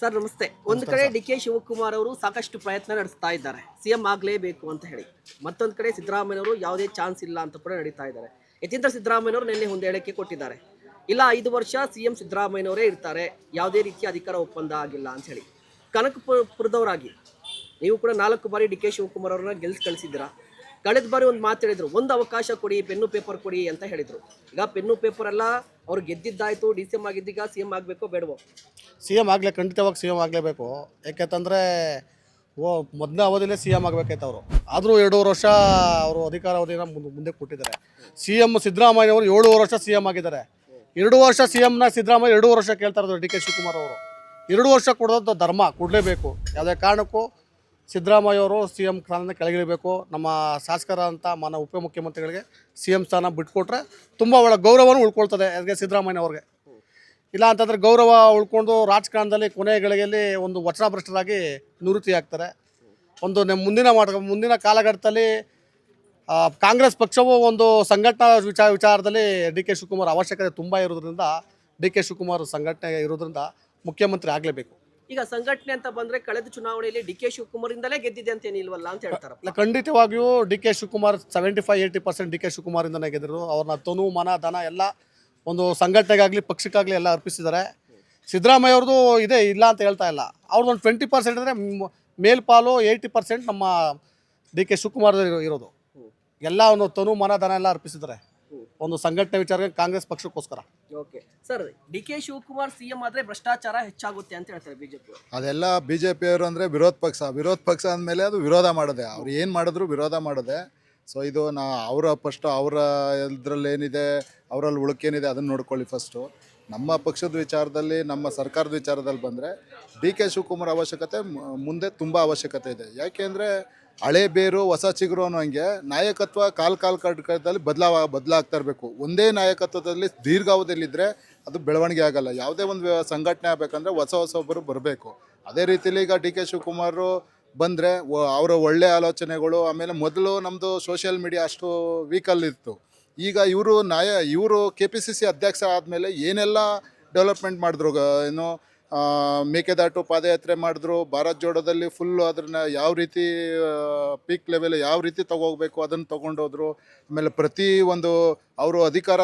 Sir ನಮಸ್ತೆ. ಒಂದು ಕಡೆ ಡಿ ಕೆ ಶಿವಕುಮಾರ್ ಅವರು ಸಾಕಷ್ಟು ಪ್ರಯತ್ನ ನಡೆಸ್ತಾ ಇದ್ದಾರೆ, ಸಿಎಂ ಆಗಲೇಬೇಕು ಅಂತ ಹೇಳಿ. ಮತ್ತೊಂದು ಕಡೆ ಸಿದ್ದರಾಮಯ್ಯನವರು ಯಾವುದೇ ಚಾನ್ಸ್ ಇಲ್ಲ ಅಂತ ಕೂಡ ನಡೀತಾ ಇದ್ದಾರೆ. ಯತೀಂದ್ರ ಸಿದ್ದರಾಮಯ್ಯನವರು ನಿನ್ನೆ ಒಂದು ಹೇಳಿಕೆ ಕೊಟ್ಟಿದ್ದಾರೆ, ಇಲ್ಲ 5 ವರ್ಷ ಸಿಎಂ ಸಿದ್ದರಾಮಯ್ಯನವರೇ ಇರ್ತಾರೆ, ಯಾವುದೇ ರೀತಿಯ ಅಧಿಕಾರ ಒಪ್ಪಂದ ಆಗಿಲ್ಲ ಅಂತ ಹೇಳಿ. ಕನಕಪುರದವರಾಗಿ ನೀವು ಕೂಡ 4 ಬಾರಿ ಡಿ ಕೆ ಶಿವಕುಮಾರ್ ಅವ್ರನ್ನ ಗೆಲ್ಸಿ ಕಳಿಸಿದ್ದೀರಾ. ಕಳೆದ ಬಾರಿ ಒಂದು ಮಾತು ಹೇಳಿದ್ರು, ಒಂದು ಅವಕಾಶ ಕೊಡಿ, ಪೆನ್ನು ಪೇಪರ್ ಕೊಡಿ ಅಂತ ಹೇಳಿದ್ರು. ಈಗ ಪೆನ್ನು ಪೇಪರ್ ಎಲ್ಲ ಅವ್ರು ಗೆದ್ದಿದ್ದಾಯ್ತು, ಡಿ ಸಿ ಎಂ ಆಗಿದ್ದೀಗ ಸಿಎಂ ಆಗಬೇಕೋ ಬೇಡವೋ? ಸಿ ಎಮ್ ಆಗಲೇ ಖಂಡಿತವಾಗಿ ಸಿ ಎಮ್ ಆಗಲೇಬೇಕು. ಯಾಕೆಂತಂದರೆ ಮೊದಲ ಅವಧಿಯಲ್ಲೇ ಸಿ ಎಮ್ ಆಗಬೇಕಾಯ್ತು ಅವರು. ಆದರೂ 2.5 ವರ್ಷ ಅವರು ಅಧಿಕಾರ ಅವಧಿನ ಮುಂದೆ ಕೊಟ್ಟಿದ್ದಾರೆ. ಸಿ ಎಮ್ ಸಿದ್ದರಾಮಯ್ಯ ಅವರು 7 ವರ್ಷ ಸಿ ಎಮ್ ಆಗಿದ್ದಾರೆ. 2 ವರ್ಷ ಸಿ ಎಮ್ನ ಸಿದ್ದರಾಮಯ್ಯ 2 ವರ್ಷ ಕೇಳ್ತಾ ಇರೋದು ಡಿ ಕೆ ಶಿವಕುಮಾರ್ ಅವರು. 2 ವರ್ಷ ಕೊಡೋದು ಧರ್ಮ, ಕೊಡಲೇಬೇಕು. ಯಾವುದೇ ಕಾರಣಕ್ಕೂ ಸಿದ್ದರಾಮಯ್ಯ ಅವರು ಸಿ ಎಮ್ ಸ್ಥಾನದಿಂದ ಕೆಳಗಿಳಿಬೇಕು. ನಮ್ಮ ಶಾಸಕರ ಅಂತ ಉಪಮುಖ್ಯಮಂತ್ರಿಗಳಿಗೆ ಸಿ ಎಮ್ ಸ್ಥಾನ ಬಿಟ್ಕೊಟ್ರೆ ತುಂಬ ಒಳ್ಳೆ ಗೌರವನೂ ಉಳ್ಕೊಳ್ತದೆ ಅದಕ್ಕೆ ಸಿದ್ದರಾಮಯ್ಯ ಅವ್ರಿಗೆ. ಇಲ್ಲ ಅಂತಂದರೆ ಗೌರವ ಉಳ್ಕೊಂಡು ರಾಜಕಾರಣದಲ್ಲಿ ಕೊನೆಯ ಗಳಿಗೆಯಲ್ಲಿ ಒಂದು ವಚನಭ್ರಷ್ಟರಾಗಿ ನಿವೃತ್ತಿ ಆಗ್ತಾರೆ. ಒಂದು ಮುಂದಿನ ಕಾಲಘಟ್ಟದಲ್ಲಿ ಕಾಂಗ್ರೆಸ್ ಪಕ್ಷವು ಒಂದು ಸಂಘಟನಾ ವಿಚಾರದಲ್ಲಿ ಡಿ ಕೆ ಶಿವಕುಮಾರ್ ಅವಶ್ಯಕತೆ ತುಂಬ ಇರೋದ್ರಿಂದ ಡಿ ಕೆ ಶಿವಕುಮಾರ್ ಸಂಘಟನೆ ಇರೋದ್ರಿಂದ ಮುಖ್ಯಮಂತ್ರಿ ಆಗಲೇಬೇಕು. ಈಗ ಸಂಘಟನೆ ಅಂತ ಬಂದ್ರೆ ಕಳೆದ ಚುನಾವಣೆಯಲ್ಲಿ ಡಿ ಕೆ ಶಿವಕುಮಾರ್ ಇಂದಲೇ ಗೆದ್ದಿದೆ ಅಂತ ಏನಿಲ್ವಲ್ಲ ಅಂತ ಹೇಳ್ತಾರೆ. ಇಲ್ಲ, ಖಂಡಿತವಾಗಿಯೂ D K Shivakumar 75-80% D K Shivakumar ಇಂದನೇ ಗೆದ್ದರು. ಅವ್ರನ್ನ ತನು ಮನ ಧನ ಎಲ್ಲ ಒಂದು ಸಂಘಟನೆಗಾಗಲಿ ಪಕ್ಷಕ್ಕಾಗಲಿ ಎಲ್ಲ ಅರ್ಪಿಸಿದ್ದಾರೆ. ಸಿದ್ದರಾಮಯ್ಯ ಅವ್ರದ್ದು ಇದೆ, ಇಲ್ಲ ಅಂತ ಹೇಳ್ತಾ ಇಲ್ಲ. ಅವ್ರದ್ದು ಒಂದು 20% ಅಂದರೆ ಮೇಲ್ಪಾಲು 80% ನಮ್ಮ ಡಿ ಕೆ ಶಿವಕುಮಾರ್ ಇರೋದು. ಎಲ್ಲ ಒಂದು ತನು ಮನ ಧನ ಎಲ್ಲ ಅರ್ಪಿಸಿದ್ದಾರೆ ಒಂದು ಸಂಘಟನೆ ವಿಚಾರಕ್ಕೆ, ಕಾಂಗ್ರೆಸ್ ಪಕ್ಷಕ್ಕೋಸ್ಕರ. Okay sir, D K Shivakumar CM ಆದ್ರೆ ಭ್ರಷ್ಟಾಚಾರ ಹೆಚ್ಚಾಗುತ್ತೆ ಅಂತ ಹೇಳ್ತಾರೆ ಬಿಜೆಪಿ. ಅದೆಲ್ಲ ಬಿಜೆಪಿಯವರು ಅಂದರೆ ವಿರೋಧ ಪಕ್ಷ ಅಂದಮೇಲೆ ಅದು ವಿರೋಧ ಮಾಡೋದೆ. ಅವ್ರು ಏನು ಮಾಡಿದ್ರು ವಿರೋಧ ಮಾಡೋದೆ. ಸೊ ಇದು ಅವರ ಇದರಲ್ಲಿ ಏನಿದೆ, ಅವರಲ್ಲಿ ಉಳುಕೇನಿದೆ ಅದನ್ನು ನೋಡ್ಕೊಳ್ಳಿ ಫಸ್ಟು. ನಮ್ಮ ಪಕ್ಷದ ವಿಚಾರದಲ್ಲಿ, ನಮ್ಮ ಸರ್ಕಾರದ ವಿಚಾರದಲ್ಲಿ ಬಂದರೆ ಡಿ ಕೆ ಶಿವಕುಮಾರ್ ಅವಶ್ಯಕತೆ ಮುಂದೆ ತುಂಬ ಅವಶ್ಯಕತೆ ಇದೆ. ಯಾಕೆಂದರೆ ಹಳೆ ಬೇರು ಹೊಸ ಚಿಗುರು ಅನ್ನೋ ಹಂಗೆ ನಾಯಕತ್ವ ಕಾಲದಲ್ಲಿ ಬದಲಾಗ್ತಾ ಇರಬೇಕು. ಒಂದೇ ನಾಯಕತ್ವದಲ್ಲಿ ದೀರ್ಘಾವಧಿಯಲ್ಲಿದ್ದರೆ ಅದು ಬೆಳವಣಿಗೆ ಆಗಲ್ಲ. ಯಾವುದೇ ಒಂದು ಸಂಘಟನೆ ಆಗಬೇಕಂದ್ರೆ ಹೊಸೊಬ್ಬರು ಬರಬೇಕು. ಅದೇ ರೀತಿಯಲ್ಲಿ ಈಗ ಡಿ ಕೆ ಶಿವಕುಮಾರ್ ಬಂದರೆ ಅವರ ಒಳ್ಳೆಯ ಆಲೋಚನೆಗಳು, ಆಮೇಲೆ ಮೊದಲು ನಮ್ಮದು ಸೋಷಿಯಲ್ ಮೀಡಿಯಾ ಅಷ್ಟು ವೀಕಲ್ಲಿತ್ತು. ಈಗ ಇವರು KPCC ಅಧ್ಯಕ್ಷ ಆದಮೇಲೆ ಏನೆಲ್ಲ ಡೆವಲಪ್ಮೆಂಟ್ ಮಾಡಿದ್ರು, ಏನು ಮೇಕೆದಾಟು ಪಾದಯಾತ್ರೆ ಮಾಡಿದ್ರು, ಭಾರತ್ ಜೋಡೋದಲ್ಲಿ ಫುಲ್ಲು ಅದನ್ನು ಯಾವ ರೀತಿ ಪೀಕ್ ಲೆವೆಲ್ ಯಾವ ರೀತಿ ತೊಗೋಬೇಕು ಅದನ್ನು ತೊಗೊಂಡೋದ್ರು. ಆಮೇಲೆ ಪ್ರತಿ ಒಂದು ಅವರು ಅಧಿಕಾರ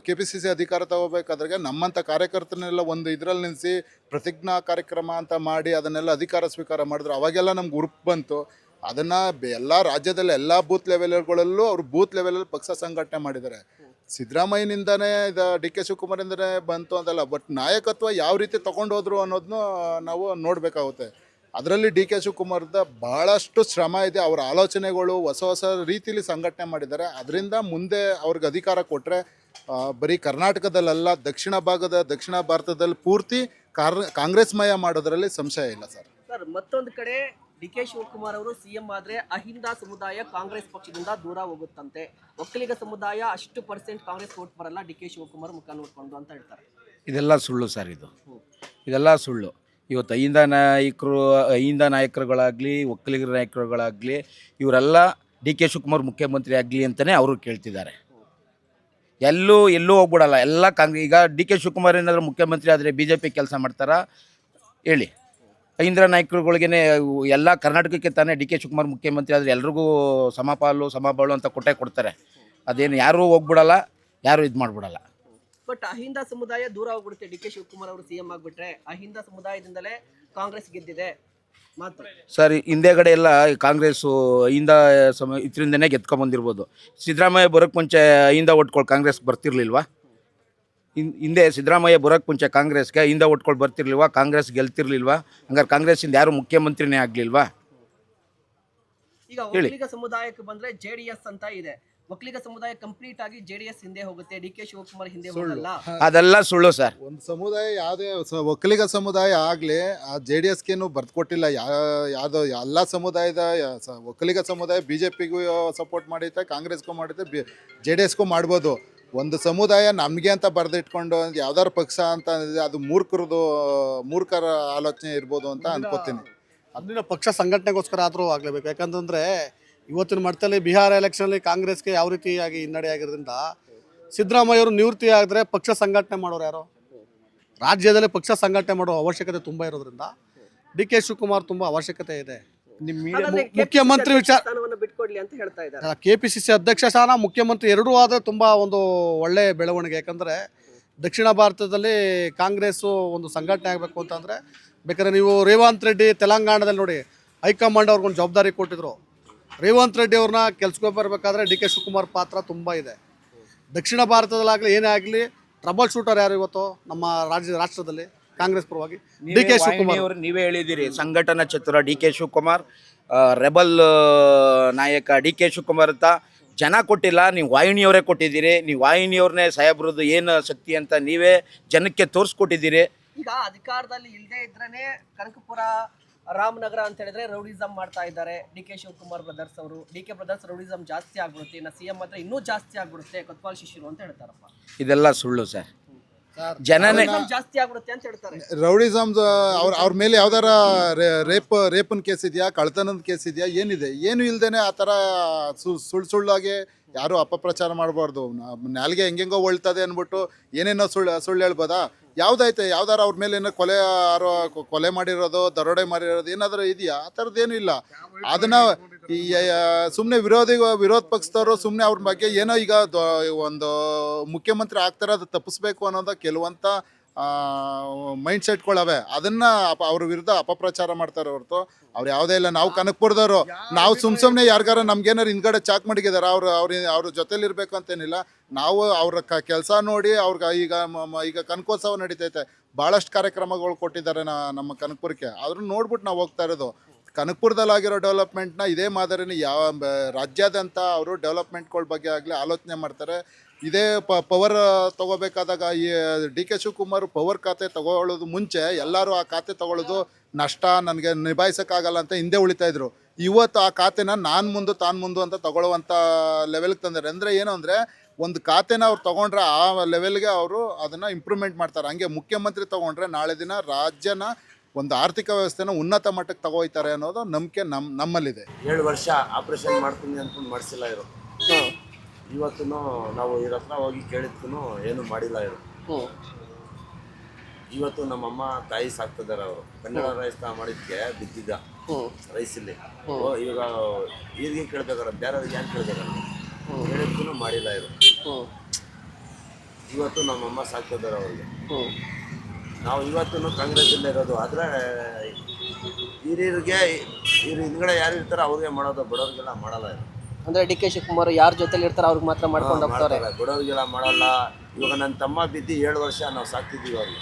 KPCC ಅಧಿಕಾರ ತೊಗೋಬೇಕಾದ್ರೆ ನಮ್ಮಂಥ ಕಾರ್ಯಕರ್ತರನ್ನೆಲ್ಲ ಒಂದು ಇದರಲ್ಲಿ ನಿಲ್ಲಿಸಿ ಪ್ರತಿಜ್ಞಾ ಕಾರ್ಯಕ್ರಮ ಅಂತ ಮಾಡಿ ಅದನ್ನೆಲ್ಲ ಅಧಿಕಾರ ಸ್ವೀಕಾರ ಮಾಡಿದ್ರು. ಅವಾಗೆಲ್ಲ ನಮ್ಗೆ ಉರುಪು ಬಂತು. ಅದನ್ನು ಎಲ್ಲ ರಾಜ್ಯದಲ್ಲಿ ಎಲ್ಲ ಬೂತ್ ಲೆವೆಲ್ಗಳಲ್ಲೂ ಅವರು ಬೂತ್ ಲೆವೆಲಲ್ಲಿ ಪಕ್ಷ ಸಂಘಟನೆ ಮಾಡಿದ್ದಾರೆ. ಸಿದ್ದರಾಮಯ್ಯನಿಂದನೇ ಇದು ಡಿ ಕೆ ಶಿವಕುಮಾರಿಂದನೇ ಬಂತು ಅಂತಲ್ಲ, ಬಟ್ ನಾಯಕತ್ವ ಯಾವ ರೀತಿ ತೊಗೊಂಡೋದ್ರು ಅನ್ನೋದನ್ನು ನಾವು ನೋಡಬೇಕಾಗುತ್ತೆ. ಅದರಲ್ಲಿ ಡಿ ಕೆ ಶಿವಕುಮಾರ್ದ ಭಾಳಷ್ಟು ಶ್ರಮ ಇದೆ. ಅವರ ಆಲೋಚನೆಗಳು ಹೊಸ ರೀತಿಯಲ್ಲಿ ಸಂಘಟನೆ ಮಾಡಿದ್ದಾರೆ. ಅದರಿಂದ ಮುಂದೆ ಅವ್ರಿಗೆ ಅಧಿಕಾರ ಕೊಟ್ಟರೆ ಬರೀ ಕರ್ನಾಟಕದಲ್ಲ, ದಕ್ಷಿಣ ಭಾರತದಲ್ಲಿ ಪೂರ್ತಿ ಕಾಂಗ್ರೆಸ್ಮಯ ಮಾಡೋದರಲ್ಲಿ ಸಂಶಯ ಇಲ್ಲ ಸರ್. ಮತ್ತೊಂದು ಕಡೆ ಡಿ ಕೆ ಶಿವಕುಮಾರ್ ಅವರು ಸಿಎಂ ಆದ್ರೆ ಅಹಿಂದ ಸಮುದಾಯ ಕಾಂಗ್ರೆಸ್ ಪಕ್ಷದಿಂದ ದೂರ ಹೋಗುತ್ತಂತೆ. ಒಕ್ಕಲಿಗ ಸಮುದಾಯ ಅಷ್ಟು % ಕಾಂಗ್ರೆಸ್ ವೋಟ್ ಬರಲ್ಲ, ಡಿ ಕೆ ಶಿವಕುಮಾರ್ ಮುಖ ನೋಡ್ಕೊಂಡು ಅಂತ ಹೇಳ್ತಾರೆ. ಇದೆಲ್ಲ ಸುಳ್ಳು ಸರ್. ಇದೆಲ್ಲ ಸುಳ್ಳು. ಇವತ್ತು ಅಹಿಂದ ನಾಯಕರುಗಳಾಗಲಿ, ಒಕ್ಕಲಿಗರ ನಾಯಕರುಗಳಾಗಲಿ, ಇವರೆಲ್ಲ ಡಿ ಕೆ ಶಿವಕುಮಾರ್ ಮುಖ್ಯಮಂತ್ರಿ ಆಗಲಿ ಅಂತಲೇ ಅವರು ಕೇಳ್ತಿದ್ದಾರೆ. ಎಲ್ಲೂ ಹೋಗ್ಬಿಡಲ್ಲ. ಎಲ್ಲ ಈಗ ಡಿ ಕೆ ಶಿವಕುಮಾರ್ ಏನಾದರೂ ಮುಖ್ಯಮಂತ್ರಿ ಆದರೆ BJP ಕೆಲಸ ಮಾಡ್ತಾರಾ ಹೇಳಿ? ಅಹಿಂದ ನಾಯಕರುಗಳಿಗೇ ಎಲ್ಲ ಕರ್ನಾಟಕಕ್ಕೆ ತಾನೇ ಡಿ ಕೆ ಶಿವಕುಮಾರ್ ಮುಖ್ಯಮಂತ್ರಿ ಆದರೆ ಎಲ್ರಿಗೂ ಸಮಬಾಳು ಅಂತ ಕೊಡ್ತಾರೆ. ಅದೇನು ಯಾರೂ ಹೋಗ್ಬಿಡಲ್ಲ, ಯಾರೂ ಇದು ಮಾಡಿಬಿಡಲ್ಲ. ಬಟ್ ಅಹಿಂದ ಸಮುದಾಯ ದೂರ ಹೋಗ್ಬಿಡುತ್ತೆ. ಡಿ ಕೆ ಶಿವಕುಮಾರ್ ಅವರು ಸಿಎಂ ಆಗಿಬಿಟ್ರೆ ಅಹಿಂದ ಸಮುದಾಯದಿಂದಲೇ ಕಾಂಗ್ರೆಸ್ ಗೆದ್ದಿದೆ ಮಾತು ಸರ್. ಹಿಂದೆಗಡೆ ಎಲ್ಲ ಕಾಂಗ್ರೆಸ್ಸು ಇದರಿಂದನೇ ಗೆದ್ಕೊಂಬಂದಿರ್ಬೋದು. ಸಿದ್ದರಾಮಯ್ಯ ಬರೋಕ್ಕೆ ಮುಂಚೆ ಅಹಿಂದ ಓಟ್ಗಳು ಕಾಂಗ್ರೆಸ್ ಬರ್ತಿರ್ಲಿಲ್ವಾ? ಹಿಂದೆ ಸಿದ್ದರಾಮಯ್ಯ ಬರೋಕ್ಕೆ ಮುಂಚೆ ಕಾಂಗ್ರೆಸ್ಗೆ ಅಹಿಂದ ಓಟ್ಗಳು ಬರ್ತಿರ್ಲಿಲ್ವಾ? ಕಾಂಗ್ರೆಸ್ ಗೆಲ್ತಿರ್ಲಿಲ್ವಾ? ಹಂಗಾರೆ ಕಾಂಗ್ರೆಸ್ಸಿಂದ ಯಾರು ಮುಖ್ಯಮಂತ್ರಿನೇ ಆಗಲಿಲ್ವಾ? ಈಗ ಒಕ್ಕಲಿಗ ಸಮುದಾಯಕ್ಕೆ ಬಂದರೆ JDS ಅಂತ ಇದೆ. ಒಕ್ಕಲಿಗ ಸಮುದಾಯ ಕಂಪ್ಲೀಟ್ ಆಗಿ JDS ಹಿಂದೆ ಹೋಗುತ್ತೆ, ಡಿ ಕೆ ಶಿವಕುಮಾರ್ ಹಿಂದೆ ಹೋಗಲ್ಲ. ಅದೆಲ್ಲ ಸುಳ್ಳು ಸರ್. ಒಂದು ಸಮುದಾಯ ಯಾವುದೇ ಒಕ್ಕಲಿಗ ಸಮುದಾಯ ಆಗಲಿ ಆ JDSಗೇನು ಬರ್ಕೊಟ್ಟಿಲ್ಲ. ಯಾವುದೋ ಎಲ್ಲ ಸಮುದಾಯದ ಒಕ್ಕಲಿಗ ಸಮುದಾಯ BJPಗೂ ಸಪೋರ್ಟ್ ಮಾಡೈತೆ, ಕಾಂಗ್ರೆಸ್ಗೂ ಮಾಡೈತೆ, JDSಗೂ ಮಾಡ್ಬೋದು. ಒಂದು ಸಮುದಾಯ ನಮಗೆ ಅಂತ ಬರೆದಿಟ್ಕೊಂಡು ಯಾವ್ದಾದ್ರು ಪಕ್ಷ ಅಂತ ಅದು ಮೂರ್ಖರ ಆಲೋಚನೆ ಇರ್ಬೋದು ಅಂತ ಅನ್ಕೋತೀನಿ. ಅದನ್ನ ಪಕ್ಷ ಸಂಘಟನೆಗೋಸ್ಕರ ಆದರೂ ಆಗಲೇಬೇಕು. ಯಾಕಂತಂದರೆ ಇವತ್ತಿನ ಮಟ್ಟದಲ್ಲಿ ಬಿಹಾರ ಎಲೆಕ್ಷನಲ್ಲಿ ಕಾಂಗ್ರೆಸ್ಗೆ ಯಾವ ರೀತಿಯಾಗಿ ಹಿನ್ನಡೆ ಆಗಿರೋದ್ರಿಂದ ಸಿದ್ದರಾಮಯ್ಯವರು ನಿವೃತ್ತಿ ಆದರೆ ಪಕ್ಷ ಸಂಘಟನೆ ಮಾಡೋರು ಯಾರು? ರಾಜ್ಯದಲ್ಲಿ ಪಕ್ಷ ಸಂಘಟನೆ ಮಾಡುವ ಅವಶ್ಯಕತೆ ತುಂಬ ಇರೋದ್ರಿಂದ ಡಿ ಕೆ ಶಿವಕುಮಾರ್ ತುಂಬ ಅವಶ್ಯಕತೆ ಇದೆ. ಹಾಗಾದ್ರೆ ಮುಖ್ಯಮಂತ್ರಿ KPCC ವಿಚಾರ ಸ್ಥಾನವನ್ನ ಬಿಟ್ಕೊಡ್ಲಿ ಅಂತ ಹೇಳ್ತಾ ಇದ್ದಾರೆ. KPCC ಅಧ್ಯಕ್ಷ ಸ್ಥಾನ ಮುಖ್ಯಮಂತ್ರಿ ಎರಡೂ ಆದರೆ ತುಂಬ ಒಂದು ಒಳ್ಳೆಯ ಬೆಳವಣಿಗೆ. ಯಾಕಂದರೆ ದಕ್ಷಿಣ ಭಾರತದಲ್ಲಿ ಕಾಂಗ್ರೆಸ್ಸು ಒಂದು ಸಂಘಟನೆ ಆಗಬೇಕು ಅಂತಂದರೆ ಬೇಕಾದ್ರೆ ನೀವು ರೇವಂತ್ ರೆಡ್ಡಿ ತೆಲಂಗಾಣದಲ್ಲಿ ನೋಡಿ, ಹೈಕಮಾಂಡ್ ಅವ್ರಿಗೊಂದು ಜವಾಬ್ದಾರಿ ಕೊಟ್ಟಿದ್ರು. ರೇವಂತ್ ರೆಡ್ಡಿ ಅವ್ರನ್ನ ಕೆಲ್ಸಕ್ಕೆ ಬರಬೇಕಾದ್ರೆ ಡಿ ಕೆ ಶಿವಕುಮಾರ್ ಪಾತ್ರ ತುಂಬ ಇದೆ. ದಕ್ಷಿಣ ಭಾರತದಲ್ಲಾಗಲಿ ಏನೇ ಆಗಲಿ ಟ್ರಬಲ್ ಶೂಟರ್ ಯಾರು ಇವತ್ತು ನಮ್ಮ ರಾಷ್ಟ್ರದಲ್ಲಿ ಕಾಂಗ್ರೆಸ್ ಪರವಾಗಿ ಡಿ ಕೆ ಶಿವಕುಮಾರ್. ನೀವೇ ಹೇಳಿದಿರಿ ಸಂಘಟನಾ ಚತುರ ಡಿ ಕೆ ಶಿವಕುಮಾರ್, ರೆಬಲ್ ನಾಯಕ ಡಿ ಕೆ ಶಿವಕುಮಾರ್ ಅಂತ ಜನ ಕೊಟ್ಟಿಲ್ಲ, ನೀವು ವಾಹಿನಿಯವರೇ ಕೊಟ್ಟಿದ್ದೀರಿ. ನೀವು ವಾಹಿನಿಯವ್ರನ್ನೇ ಸಾಹೇಬ್ರದ್ದು ಏನು ಶಕ್ತಿ ಅಂತ ನೀವೇ ಜನಕ್ಕೆ ತೋರಿಸ್ಕೊಟ್ಟಿದ್ದೀರಿ. ಈಗ ಅಧಿಕಾರದಲ್ಲಿ ಇಲ್ಲದೆ ಇದ್ರೇನೆ ಕನಕಪುರ ರಾಮನಗರ ಅಂತ ಹೇಳಿದ್ರೆ ರೌಡಿಸಮ್ ಮಾಡ್ತಾ ಇದ್ದಾರೆ ಡಿ ಕೆ ಶಿವಕುಮಾರ್ ಬ್ರದರ್ಸ್ ಅವರು. ಡಿ ಕೆ ಬ್ರದರ್ಸ್ ರೌಡಿಸಮ್ ಜಾಸ್ತಿ ಆಗ್ಬಿಡುತ್ತೆ, ಇನ್ನು CM ಹತ್ರ ಇನ್ನೂ ಜಾಸ್ತಿ ಆಗ್ಬಿಡುತ್ತೆ ಕೊತ್ವಾಲ್ ಶಿಶಿರು ಅಂತ ಹೇಳ್ತಾರಪ್ಪ. ಇದೆಲ್ಲ ಸುಳ್ಳು ಸರ್. ಜನನೇ ಜಾಸ್ತಿ ಆಗ್ಬಿಡುತ್ತೆ ಅಂತ ಹೇಳ್ತಾರೆ. ರೌಡಿಸಮ್ ಅವ್ರ ಮೇಲೆ ಯಾವ್ದಾರ ರೇಪನ್ ಕೇಸ್ ಇದೆಯಾ, ಕಳ್ತನದ ಕೇಸ್ ಇದೆಯಾ, ಏನಿದೆ? ಏನು ಇಲ್ದೇನೆ ಆ ಥರ ಸುಳ್ಳಾಗಿ ಯಾರು ಅಪಪ್ರಚಾರ ಮಾಡಬಾರ್ದು. ನಾಲ್ಗೆ ಹೆಂಗೆಂಗೋ ಒಳ್ತದೆ ಅಂದ್ಬಿಟ್ಟು ಏನೇನೋ ಸುಳ್ಳು ಹೇಳ್ಬೋದಾ? ಯಾವ್ದೈತೆ? ಯಾವ್ದಾರ ಅವ್ರ ಮೇಲೆ ಏನೋ ಕೊಲೆ ಮಾಡಿರೋದು, ದರೋಡೆ ಮಾಡಿರೋದು ಏನಾದರೂ ಇದೆಯಾ? ಆ ಥರದ್ದೇನು ಇಲ್ಲ. ಅದನ್ನ ಸುಮ್ಮನೆ ವಿರೋಧ ಪಕ್ಷದವರು ಸುಮ್ಮನೆ ಅವ್ರ ಬಗ್ಗೆ ಏನೋ ಈಗ ಒಂದು ಮುಖ್ಯಮಂತ್ರಿ ಆಗ್ತಾರೆ, ಅದು ತಪ್ಪಿಸ್ಬೇಕು ಅನ್ನೋದು ಕೆಲವಂತ ಮೈಂಡ್ ಸೆಟ್ಗಳವೆ. ಅದನ್ನ ಅವ್ರ ವಿರುದ್ಧ ಅಪಪ್ರಚಾರ ಮಾಡ್ತಾರೆ ಹೊರತು ಅವ್ರು ಯಾವುದೇ ಇಲ್ಲ. ನಾವು ಕನಕಪುರದವರು, ನಾವು ಸುಮ್ಮನೆ ಯಾರಿಗಾರ ನಮ್ಗೇನಾರು ಹಿಂದ್ಗಡೆ ಚಾಕ್ ಮಾಡಿದ್ದಾರೆ ಅವ್ರ ಜೊತೆಲಿ ಇರಬೇಕು ಅಂತೇನಿಲ್ಲ. ನಾವು ಅವ್ರ ಕೆಲಸ ನೋಡಿ ಈಗ ಕನಕೋತ್ಸವ ನಡೀತೈತೆ, ಭಾಳಷ್ಟು ಕಾರ್ಯಕ್ರಮಗಳು ಕೊಟ್ಟಿದ್ದಾರೆ ನಮ್ಮ ಕನಕಪುರಕ್ಕೆ. ಅದ್ರ ನೋಡ್ಬಿಟ್ಟು ನಾವು ಹೋಗ್ತಾ ಇರೋದು. ಕನಕಪುರದಲ್ಲಾಗಿರೋ ಡೆವಲಪ್ಮೆಂಟ್ನ ಇದೇ ಮಾದರಿನ ರಾಜ್ಯಾದ್ಯಂತ ಅವರು ಡೆವಲಪ್ಮೆಂಟ್ಗಳ ಬಗ್ಗೆ ಆಗಲಿ ಆಲೋಚನೆ ಮಾಡ್ತಾರೆ. ಇದೇ ಪವರ್ ತೊಗೋಬೇಕಾದಾಗ ಈ ಡಿ ಕೆ ಶಿವಕುಮಾರ್ ಪವರ್ ಖಾತೆ ತಗೊಳ್ಳೋದು ಮುಂಚೆ ಎಲ್ಲರೂ ಆ ಖಾತೆ ತಗೊಳ್ಳೋದು ನಷ್ಟ, ನನಗೆ ನಿಭಾಯಿಸೋಕ್ಕಾಗಲ್ಲ ಅಂತ ಹಿಂದೆ ಉಳಿತಾಯಿದ್ರು. ಇವತ್ತು ಆ ಖಾತೆನ ತಾನು ಮುಂದೆ ಅಂತ ತಗೊಳ್ಳುವಂಥ ಲೆವೆಲ್ಗೆ ತಂದರೆ. ಅಂದರೆ ಏನು ಅಂದರೆ ಒಂದು ಖಾತೆನ ಅವ್ರು ತೊಗೊಂಡ್ರೆ ಆ ಲೆವೆಲ್ಗೆ ಅವರು ಅದನ್ನು ಇಂಪ್ರೂವ್ಮೆಂಟ್ ಮಾಡ್ತಾರೆ. ಹಂಗೆ ಮುಖ್ಯಮಂತ್ರಿ ತೊಗೊಂಡ್ರೆ ನಾಳೆ ದಿನ ರಾಜ್ಯನ ಒಂದು ಆರ್ಥಿಕ ವ್ಯವಸ್ಥೆನ ಉನ್ನತ ಮಟ್ಟಕ್ಕೆ ತಗೋಯ್ತಾರೆ ಅನ್ನೋದು ನಂಬಿಕೆ ನಮ್ಮಲ್ಲಿದೆ. 7 ವರ್ಷ ಆಪ್ರೇಷನ್ ಮಾಡ್ತೀನಿ ಅಂದ್ಕೊಂಡು ಮಾಡಿಸಿಲ್ಲ ಇವರು. ಇವತ್ತು ನಾವು ಇವ್ರ ಹತ್ರ ಹೋಗಿ ಕೇಳಿದ್ಕೂ ಏನು ಮಾಡಿಲ್ಲ ಇವರು. ಇವತ್ತು ನಮ್ಮಮ್ಮ ತಾಯಿ ಸಾಕ್ತಿದ್ದಾರೆ. ಅವರು ಕನ್ನಡ ರೈಸ್ ಮಾಡಿದ್ಕೆ ಬಿದ್ದಿದ್ದ ರೈಸಲ್ಲಿ. ಇವಾಗ ಈರಿಗೆ ಕೇಳ್ಬೇಕಾರೆ ಬೇರೆಯವ್ರಿಗೆ ಏನು ಕೇಳ್ಬೇಕಾರೆ ಹೇಳಿದ್ಕೂ ಮಾಡಿಲ್ಲ ಇವರು. ಇವತ್ತು ನಮ್ಮಮ್ಮ ಸಾಕ್ತಿದ್ದಾರೆ ಅವ್ರಿಗೆ. ನಾವು ಇವತ್ತು ಕಾಂಗ್ರೆಸ್ಸಲ್ಲೇ ಇರೋದು. ಆದರೆ ಹಿರಿಯರಿಗೆ ಹಿಂದ್ಗಡೆ ಯಾರು ಇರ್ತಾರೆ ಅವ್ರಿಗೆ ಮಾಡೋದು, ಬಡವ್ರಿಗೆಲ್ಲ ಮಾಡಲ್ಲ ಇವರು. ಅಂದ್ರೆ ಡಿ ಕೆ ಶಿವಕುಮಾರ್ ಯಾರ ಜೊತೆಲಿ ಇರ್ತಾರೆ ಅವ್ರಿಗೆ ಮಾತ್ರ ಮಾಡ್ಕೊಂಡು ಹೋಗ್ತಾರೆ, ಬಡವ್ರಿಗೆಲ್ಲ ಮಾಡಲ್ಲ. ಇವಾಗ ನನ್ನ ತಮ್ಮ ಬಿದ್ದು 7 ವರ್ಷ ನಾವು ಸಾಕ್ತಿದ್ದೀವಿ ಅವ್ರಿಗೆ.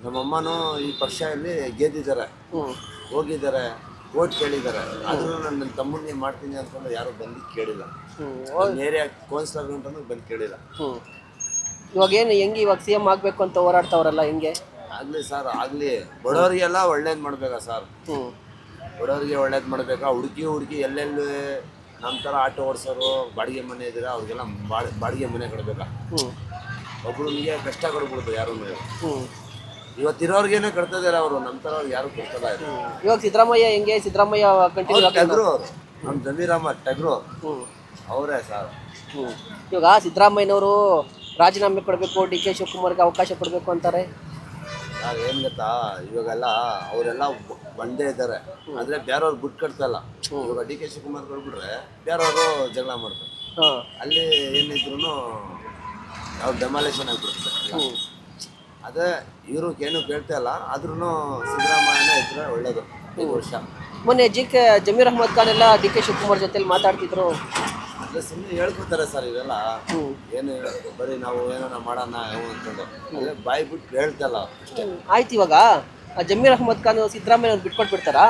ನಮ್ಮಮ್ಮನೂ ಈ ಪಕ್ಷದಲ್ಲಿ ಗೆದ್ದಿದ್ದಾರೆ, ಹೋಗಿದ್ದಾರೆ, ಓಟ್ ಕೇಳಿದ್ದಾರೆ. ಆದರೂ ನನ್ನ ತಮ್ಮನಿಗೆ ಮಾಡ್ತೀನಿ ಅಂತಂದ್ರೆ ಯಾರು ಬಂದು ಕೇಳಿಲ್ಲ. ಏರಿಯಾ ಕೌನ್ಸಿಲರ್ ಅಂತಂದ್ರೆ ಬಂದು ಕೇಳಿಲ್ಲ. ಇವಾಗ ಏನು ಹೆಂಗೆ ಇವಾಗ CM ಆಗಬೇಕು ಅಂತ ಹೋರಾಡ್ತಾವ್ರಲ್ಲ ಹೆಂಗೆ? ಆಗಲಿ ಸರ್, ಆಗಲಿ. ಬಡವರಿಗೆಲ್ಲ ಒಳ್ಳೇದು ಮಾಡಬೇಕಾ ಸರ್? ಬಡವರಿಗೆ ಒಳ್ಳೇದು ಮಾಡಬೇಕಾ? ಹುಡುಕಿ ಎಲ್ಲೆಲ್ಲಿ ನಮ್ಮ ಥರ ಆಟೋ ಓಡಿಸೋರು ಬಾಡಿಗೆ ಮನೆ ಇದ್ದೀರಾ ಅವ್ರಿಗೆಲ್ಲ ಬಾಡಿಗೆ ಮನೆ ಕೊಡಬೇಕಾ? ಒಬ್ಬರಿಗೆ ಕಷ್ಟ ಕೊಡ್ಬಿಡ್ದು ಯಾರು. ಇವತ್ತಿರೋರ್ಗೇನೆ ಕಟ್ತಿದ್ದಾರೆ ಅವರು, ನಮ್ಮ ಥರ ಯಾರು ಕೊಡ್ತಲ್ಲ. ಇವಾಗ ಸಿದ್ದರಾಮಯ್ಯ ಹೆಂಗೆ? ಸಿದ್ದರಾಮಯ್ಯ ಕಂಟಿನ್ಯೂ ಟಗ್ರು ಅವರು, ನಮ್ಮ ಜಮೀರ್ ಅಹಮದ್ ಟಗ್ರು ಅವರೇ ಸರ್. ಇವಾಗ ಸಿದ್ದರಾಮಯ್ಯನವರು ರಾಜೀನಾಮೆ ಕೊಡಬೇಕು, ಡಿ ಕೆ ಶಿವಕುಮಾರ್ಗೆ ಅವಕಾಶ ಕೊಡಬೇಕು ಅಂತಾರೆ. ಸರ್ ಏನು ಗೊತ್ತಾ, ಇವಾಗೆಲ್ಲ ಅವರೆಲ್ಲ ಬಂದೇ ಇದ್ದಾರೆ. ಆದರೆ ಬೇರೆಯವ್ರು ಬಿಟ್ಟು ಕಟ್ತಲ್ಲ. ಇವಾಗ ಡಿ ಕೆ ಶಿವಕುಮಾರ್ ಕೊಡ್ಬಿಟ್ರೆ ಬೇರೆಯವರು ಜಗಳ ಮಾಡ್ತಾರೆ. ಅಲ್ಲಿ ಏನಿದ್ರು ಅವ್ರು ಡೆಮಾಲೇಷನ್ ಆಗಿಬಿಡುತ್ತೆ. ಅದೇ ಇವರು ಏನು ಕೇಳ್ತಾ ಇಲ್ಲ. ಆದ್ರೂ ಸಿದ್ದರಾಮಯ್ಯನೇ ಇದ್ರೆ ಒಳ್ಳೇದು. 5 ವರ್ಷ ಮೊನ್ನೆ ಜಮೀರ್ ಅಹಮದ್ ಖಾನ್ ಎಲ್ಲ ಡಿ ಕೆ ಶಿವಕುಮಾರ್ ಜೊತೆಲಿ ಮಾತಾಡ್ತಿದ್ರು. ಅದೇ ಸುಮ್ಮನೆ ಹೇಳ್ಕೊತಾರೆ ಸರ್ ಇವೆಲ್ಲ. ಏನು ಬರೀ ನಾವು ಏನಾರ ಮಾಡೋಣ ಅಂದ್ಕೊಂಡು ಅದೇ ಬಾಯಿ ಬಿಟ್ಟು ಹೇಳ್ತಲ್ಲ ಅಷ್ಟೇ. ಆಯ್ತು, ಇವಾಗ ಜಮೀರ್ ಅಹಮದ್ ಖಾನ್ ಸಿದ್ದರಾಮಯ್ಯ ಅವ್ರು ಬಿಟ್ಕೊಟ್ಬಿಡ್ತಾರಾ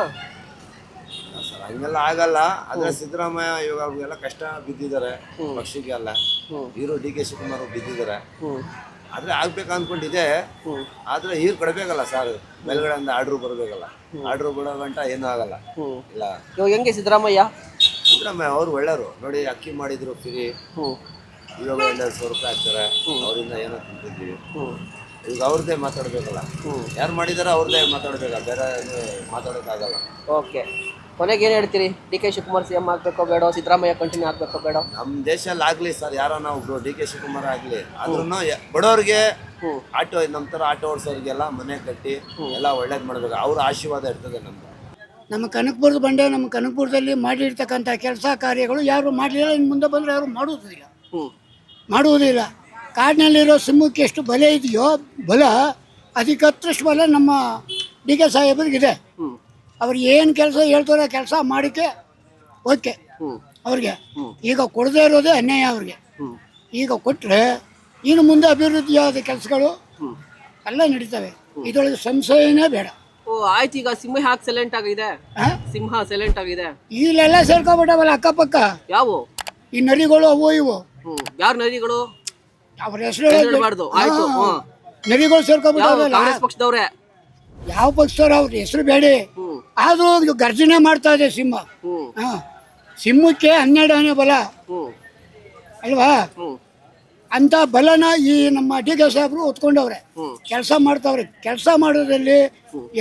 ಸರ್? ಹಂಗೆಲ್ಲ ಆಗಲ್ಲ. ಆದರೆ ಸಿದ್ದರಾಮಯ್ಯ ಇವಾಗ ಅವ್ರಿಗೆಲ್ಲ ಕಷ್ಟ ಬಿದ್ದಿದ್ದಾರೆ ಪಕ್ಷಿಗೆಲ್ಲ. ಇವರು ಡಿ ಕೆ ಶಿವಕುಮಾರ್ ಬಿದ್ದಿದ್ದಾರೆ. ಆದರೆ ಆಗ್ಬೇಕು ಅಂದ್ಕೊಂಡಿದೆ. ಆದರೆ ಹೀರ್ ಕೊಡಬೇಕಲ್ಲ ಸರ್, ಮೇಲ್ಗಡೆಯಿಂದ ಆರ್ಡ್ರು ಬರಬೇಕಲ್ಲ. ಆರ್ಡ್ರು ಬಿಡೋ ಗಂಟ ಏನೂ ಆಗಲ್ಲ. ಇಲ್ಲ ಇವಾಗ ಹೆಂಗೆ ಸಿದ್ದರಾಮಯ್ಯ ಅವ್ರು ಒಳ್ಳೆಯವರು ನೋಡಿ. ಅಕ್ಕಿ ಮಾಡಿದ್ರು ಫ್ರೀ, ಇವಾಗ 200 ರೂಪಾಯಿ ಹಾಕ್ತಾರೆ. ಅವರಿಂದ ಏನೋ ತಿಂತಿದ್ದೀವಿ. ಈಗ ಅವ್ರದ್ದೇ ಮಾತಾಡಬೇಕಲ್ಲ. ಯಾರು ಮಾಡಿದಾರೋ ಅವ್ರದ್ದೇ ಮಾತಾಡಬೇಕಲ್ಲ, ಬೇರೆ ಮಾತಾಡೋಕ್ಕಾಗಲ್ಲ. ಓಕೆ. ಕೊನೆಗೆ ಏನು ಹೇಳ್ತೀರಿ? D K Shivakumar C M ಆಗಬೇಕೋ ಬೇಡ, ಸಿದ್ದರಾಮಯ್ಯ ಕಂಟಿನ್ಯೂ ಆಗಬೇಕೋ ಬೇಡ? ನಮ್ಮ ದೇಶದಲ್ಲಿ ಆಗಲಿ ಸರ್, ಯಾರನ್ನ ಒಬ್ರು ಡಿ ಕೆ ಶಿವಕುಮಾರ್ ಆಗಲಿ, ಆದ್ರೂ ಬಡವ್ರಿಗೆ ಆಟೋ, ನಮ್ಮ ಥರ ಆಟೋ ಓಡಿಸೋರಿಗೆಲ್ಲ ಮನೆ ಕಟ್ಟಿ ಎಲ್ಲ ಒಳ್ಳೇದು ಮಾಡಬೇಕು. ಅವ್ರ ಆಶೀರ್ವಾದ ಇರ್ತದೆ ನಮ್ಗೆ. ನಮ್ಮ ಕನಕಪುರದ ಬಂಡೆ, ನಮ್ಮ ಕನಕಪುರದಲ್ಲಿ ಮಾಡಿರ್ತಕ್ಕಂಥ ಕೆಲಸ ಕಾರ್ಯಗಳು ಯಾರು ಮಾಡಲಿಲ್ಲ, ಇನ್ನು ಮುಂದೆ ಬಂದರೆ ಯಾರು ಮಾಡುವುದಿಲ್ಲ. ಕಾಡಿನಲ್ಲಿರೋ ಸಿಂಹಕ್ಕೆ ಎಷ್ಟು ಬಲ ಇದೆಯೋ ಬಲ, ಅದಕ್ಕೆ ಹತ್ತರಷ್ಟು ಬಲ ನಮ್ಮ ಡಿ ಕೆ ಸಾಹೇಬರಿಗಿದೆ. ಅವ್ರು ಏನು ಕೆಲಸ ಹೇಳ್ತಾರೆ ಕೆಲಸ ಮಾಡೋಕ್ಕೆ ಓಕೆ ಅವ್ರಿಗೆ. ಈಗ ಕೊಡದೇ ಇರೋದೇ ಅನ್ಯಾಯ ಅವ್ರಿಗೆ. ಈಗ ಕೊಟ್ಟರೆ ಇನ್ನು ಮುಂದೆ ಅಭಿವೃದ್ಧಿಯಾದ ಕೆಲಸಗಳು ಎಲ್ಲ ನಡೀತವೆ, ಇದರೊಳಗೆ ಸಂಶಯನೇ ಬೇಡ. ಓ ಆಯ್ತು, ಈಗ ಸಿಂಹ ಯಾಕೆ ಸೈಲೆಂಟ್ ಆಗಿದೆ? ಸಿಂಹ ಸೈಲೆಂಟ್ ಆಗಿದೆ. ಇಲ್ಲೆಲ್ಲ ಸೇರ್ಕೊಬಿಟ್ಟವಲ್ಲ ಅಕ್ಕಪಕ್ಕ, ಯಾವ ಈ ನರಿಗಳು ಅವು ಇವು. ಯಾರು ನದಿಗಳು? ಅವ್ರ ಹೆಸರು ಹೇಳ್ಬಾರ್ದು. ಆಯ್ತು. ನರಿಗಳು ಸೇರ್ಕೊಬಿಟ್ಟವಲ್ಲ. ಕಾಂಗ್ರೆಸ್ ಪಕ್ಷದವ್ರೆ. ಯಾವ ಪಕ್ಷದವ್ರು, ಅವ್ರ ಹೆಸರು ಬೇಡಿ. ಆದ್ರೂ ಗರ್ಜನೆ ಮಾಡ್ತಾ ಇದೆ ಸಿಂಹ. ಸಿಂಹಕ್ಕೆ 12 ಆನೆ ಬಲ ಅಲ್ವಾ? ಅಂತ ಬಲನ ಈ ನಮ್ಮ ಡಿ ಕೆ ಸಾಹೇಬ್ರು ಹೊತ್ಕೊಂಡವ್ರೆ, ಕೆಲಸ ಮಾಡ್ತಾವ್ರೆ. ಕೆಲಸ ಮಾಡೋದ್ರಲ್ಲಿ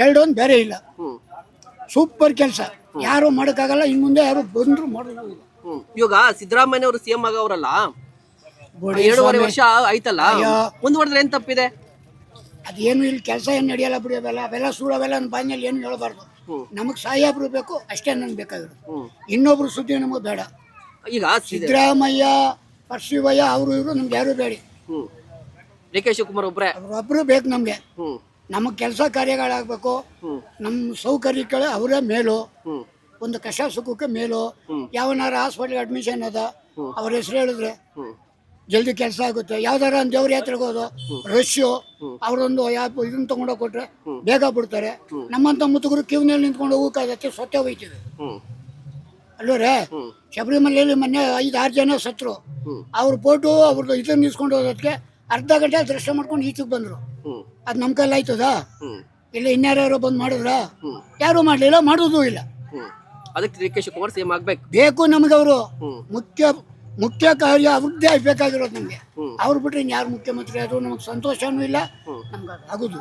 ಎರಡೊಂದು ಬೇರೆ ಇಲ್ಲ. ಸೂಪರ್ ಕೆಲಸ, ಯಾರು ಮಾಡೋಕ್ಕಾಗಲ್ಲ. ಇನ್ನು ಮುಂದೆ ಯಾರು ಬಂದ್ರು ಮಾಡೋದು. ಇವಾಗ ಸಿದ್ದರಾಮಯ್ಯ ಅವರು ಸಿಎಂ ಆಗವ್ರಲ್ಲ, 7.5 ವರ್ಷ ಆಯ್ತಲ್ಲ, ಮುಂದುವರೆದ್ರೆ ಏನ್ ತಪ್ಪಿದೆ? ಅದೇನು ಇಲ್ಲಿ ಕೆಲಸ ಏನು ನಡೆಯಲ್ಲ ಬಿಡಿ. ಅವೆಲ್ಲ ಸುಳ್ಳು, ಅವೆಲ್ಲ ನನ್ನ ಬಾಯಿನಲ್ಲಿ ಏನು ಹೇಳ್ಬಾರ್ದು. ನಮಗೆ ಸಾಹೇಬ್ರು ಬೇಕು ಅಷ್ಟೇ, ನನ್ಗೆ ಬೇಕಾಗಿರೋದು. ಇನ್ನೊಬ್ರು ಸುದ್ದಿ ನಮಗೆ ಬೇಡ. ಈಗ ಸಿದ್ದರಾಮಯ್ಯ, ಪರ್ಶಿವಯ್ಯ, ಅವರು ಇವರು ನಮ್ಗೆ ಯಾರು ಬೇಡಿ. ಡಿ ಕೆ ಶಿವಕುಮಾರ್ ಅವರೊಬ್ಬರು ಬೇಕು ನಮಗೆ. ನಮಗೆ ಕೆಲಸ ಕಾರ್ಯಗಳಾಗಬೇಕು, ನಮ್ಮ ಸೌಕರ್ಯಕ್ಕೆ ಅವರೇ ಮೇಲು. ಒಂದು ಕಷ್ಟ ಸುಖಕ್ಕೆ ಮೇಲು. ಯಾವನಾರ ಹಾಸ್ಪಿಟ್ಲಿಗೆ ಅಡ್ಮಿಷನ್ ಅದ, ಅವ್ರ ಹೆಸರು ಹೇಳಿದ್ರೆ ಜಲ್ದಿ ಕೆಲಸ ಆಗುತ್ತೆ. ಯಾವ್ದಾರ ಒಂದು ದೇವ್ರ ಯಾತ್ರೆಗೆ ಹೋದು ರಶ್ಯು, ಅವ್ರೊಂದು ಇದನ್ನ ತಗೊಂಡೋಗಿ ಕೊಟ್ರೆ ಬೇಗ ಬಿಡ್ತಾರೆ. ನಮ್ಮಂತ ಮುತುಗರು ಕ್ಯೂನಲ್ಲಿ ನಿಂತ್ಕೊಂಡು ಹೋಗೋಕ್ಕಾಗತ್ತೆ, ಸೊತ್ತೆ ಹೋಯ್ತಿದೆ ಅಲ್ಲೂರೇ. ಶಬರಿಮಲೆಯಲ್ಲಿ ಮೊನ್ನೆ 5-6 ಜನ ಸತ್ರು. ಅವ್ರ ಫೋಟೋ ಅವ್ರದ್ದು ಇದನ್ನ ನಿಲ್ಸ್ಕೊಂಡು ಹೋಗೋದಕ್ಕೆ ಅರ್ಧ ಗಂಟೆ ದರ್ಶನ ಮಾಡ್ಕೊಂಡು ಈಚೆಗೆ ಬಂದರು. ಅದು ನಮ್ಮ ಕೈಲಿ ಆಯ್ತದ? ಇಲ್ಲ ಇನ್ಯಾರ್ಯಾರೋ ಬಂದು ಮಾಡಿದ್ರ? ಯಾರು ಮಾಡಲಿಲ್ಲ, ಮಾಡೋದು ಇಲ್ಲ. ಅದಕ್ಕೆ ಡಿ ಕೆ ಶಿವಕುಮಾರ್ ಸಿಎಂ ಆಗ್ಬೇಕು ಬೇಕು ನಮಗೆ. ಅವರು ಮುಖ್ಯ ಕಾರ್ಯ ಅವ್ರದ್ದೇ ಬೇಕಾಗಿರೋದು ನಮಗೆ. ಅವ್ರು ಬಿಟ್ರೆ ಇನ್ಯಾರು ಮುಖ್ಯಮಂತ್ರಿ ಆದರೂ ನಮಗೆ ಸಂತೋಷನೂ ಇಲ್ಲ, ನಮ್ಗೆ ಆಗೋದು.